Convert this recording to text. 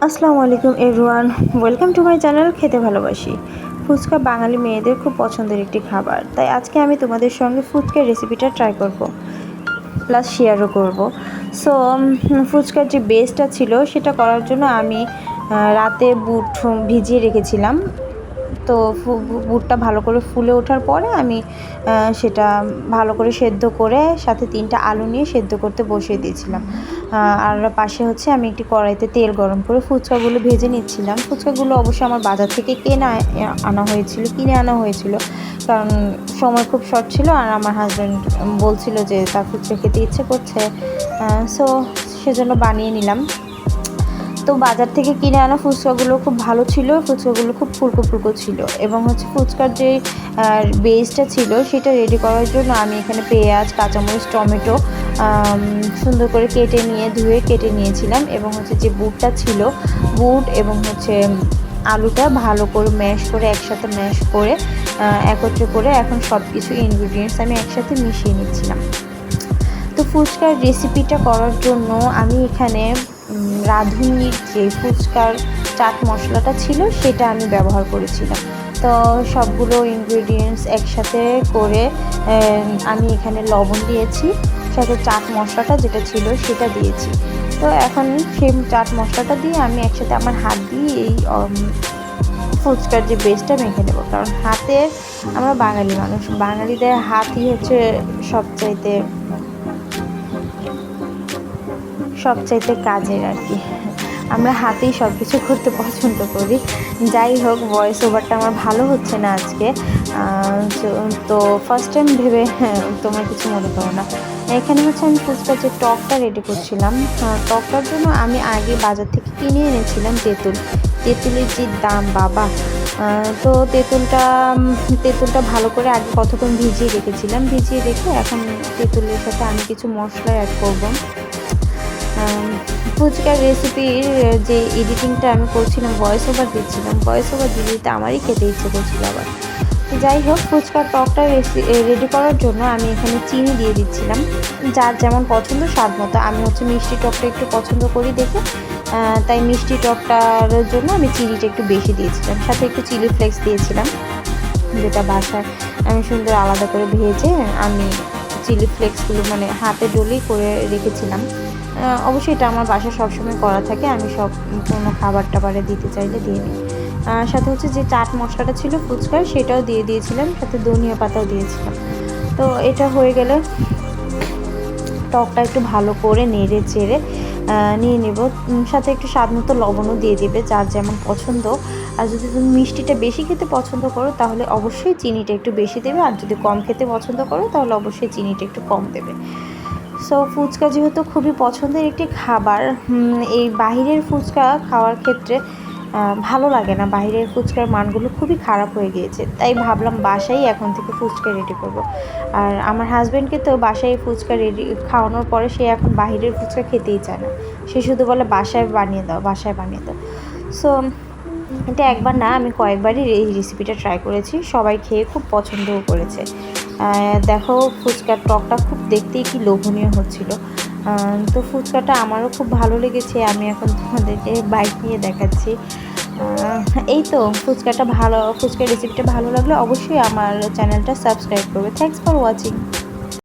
আসসালামু আলাইকুম everyone, welcome to my channel খেতে ভালোবাসি। ফুচকা বাঙালি মেয়েদের খুব পছন্দের একটি খাবার, তাই আজকে আমি তোমাদের সঙ্গে ফুচকার রেসিপিটা ট্রাই করব, প্লাস শেয়ারও করব। সো ফুচকার যে বেসটা ছিল সেটা করার জন্য আমি রাতে বুট ভিজিয়ে রেখেছিলাম। তো বুটটা ভালো করে ফুলে ওঠার পরে আমি সেটা ভালো করে সেদ্ধ করে সাথে 3টা আলু নিয়ে সেদ্ধ করতে বসিয়ে দিয়েছিলাম। আর পাশে হচ্ছে আমি একটি কড়াইতে তেল গরম করে ফুচকাগুলো ভেজে নিচ্ছিলাম। ফুচকাগুলো অবশ্যই আমার বাজার থেকে কিনে আনা হয়েছিল, কারণ সময় খুব শর্ট ছিল আর আমার হাজব্যান্ড বলছিল যে তার ফুচকা খেতে ইচ্ছে করছে, সো সেজন্য বানিয়ে নিলাম। তো বাজার থেকে কিনে আনা ফুচকাগুলো খুব ভালো ছিল, ফুচকাগুলো খুব ফুলকো ফুলকো ছিল, এবং হচ্ছে ফুচকার যে বেসটা ছিল সেটা রেডি করার জন্য আমি এখানে পেঁয়াজ, কাঁচামরিচ, টমেটো সুন্দর করে ধুয়ে কেটে নিয়েছিলাম, এবং হচ্ছে যে বুটটা ছিল, বুট এবং হচ্ছে আলুটা ভালো করে একসাথে ম্যাশ করে একত্রে করে এখন সব কিছু ইনগ্রিডিয়েন্টস আমি একসাথে মিশিয়ে নিচ্ছিলাম। তো ফুচকার রেসিপিটা করার জন্য আমি এখানে রাঁধুনির যে ফুচকার চাট মশলাটা ছিল সেটা আমি ব্যবহার করেছিলাম। তো সবগুলো ইনগ্রিডিয়েন্টস একসাথে করে আমি এখানে লবণ দিয়েছি, সাথে চাট মশলাটা যেটা ছিল সেটা দিয়েছি। তো এখন সেই চাট মশলাটা দিয়ে আমি একসাথে আমার হাত দিয়ে এই ফুচকার যে বেসটা মেখে নেব, কারণ আমরা বাঙালি মানুষ, বাঙালিদের হাতই হচ্ছে সবচাইতে কাজের আর কি। আমরা হাতেই সব কিছু করতে পছন্দ করি। যাই হোক, ভয়েস ওভারটা আমার ভালো হচ্ছে না আজকে, তো ফার্স্ট টাইম ভেবে তোমরা কিছু মনে করো না। এখানে হচ্ছে আমি ফুচকার যে টকটা রেডি করছিলাম, টকটার জন্য আমি আগে বাজার থেকে কিনে এনেছিলাম তেঁতুলের যে দাম বাবা! তো তেঁতুলটা ভালো করে আগে কতক্ষণ ভিজিয়ে রেখে এখন তেঁতুলের সাথে আমি কিছু মশলা অ্যাড করব। ফুচকার রেসিপির যে এডিটিংটা আমি করছিলাম, ভয়েস ওভার দিতে আমারই খেতে ইচ্ছে করছিল আবার। যাই হোক, ফুচকার টকটা রেডি করার জন্য আমি এখানে চিনি দিয়ে দিচ্ছিলাম, যার যেমন পছন্দ স্বাদ মতো। আমি হচ্ছে মিষ্টি টকটা একটু পছন্দ করি দেখে, তাই মিষ্টি টকটার জন্য আমি চিনিটা একটু বেশি দিয়েছিলাম, সাথে একটু চিলি ফ্লেক্স দিয়েছিলাম, যেটা বাসায় আমি সুন্দর আলাদা করে ভেজে আমি চিলি ফ্লেক্সগুলো মানে হাতে ডলেই করে রেখেছিলাম। অবশ্যই এটা আমার বাসায় সবসময় করা থাকে, আমি কোনো খাবার টাবারে দিতে চাইলে দিয়ে নিই। সাথে হচ্ছে যে চাট মশলাটা ছিল ফুচকার সেটাও দিয়ে দিয়েছিলাম, সাথে ধনিয়া পাতাও দিয়েছিলাম। তো এটা হয়ে গেলে টকটা একটু ভালো করে নেড়ে চেড়ে নিয়ে নেব, সাথে একটু স্বাদ মতো লবণও দিয়ে দিবে, যার যেমন পছন্দ। আর যদি তুমি মিষ্টিটা বেশি খেতে পছন্দ করো তাহলে অবশ্যই চিনিটা একটু বেশি দেবে, আর যদি কম খেতে পছন্দ করো তাহলে অবশ্যই চিনিটা একটু কম দেবে। সো ফুচকা যেহেতু খুবই পছন্দের একটি খাবার, এই বাহিরের ফুচকা খাওয়ার ক্ষেত্রে ভালো লাগে না, বাহিরের ফুচকার মানগুলো খুবই খারাপ হয়ে গিয়েছে, তাই ভাবলাম বাসায় এখন থেকে ফুচকা রেডি করব। আর আমার হাজব্যান্ডকে তো বাসায় ফুচকা খাওয়ানোর পরে সে এখন বাহিরের ফুচকা খেতেই চায় না, সে শুধু বলে বাসায় বানিয়ে দাও। সো এটা একবার না, আমি কয়েকবারই এই রেসিপিটা ট্রাই করেছি, সবাই খেয়ে খুব পছন্দও করেছে। দেখো, ফুচকার টকটা খুব দেখতেই কি লোভনীয় হচ্ছিল। তো ফুচকাটা আমারও খুব ভালো লেগেছে, আমি এখন তোমাদেরকে বাইক নিয়ে দেখাচ্ছি। এই তো ফুচকার রেসিপিটা ভালো লাগলে অবশ্যই আমার চ্যানেলটা সাবস্ক্রাইব করবে। Thanks for watching.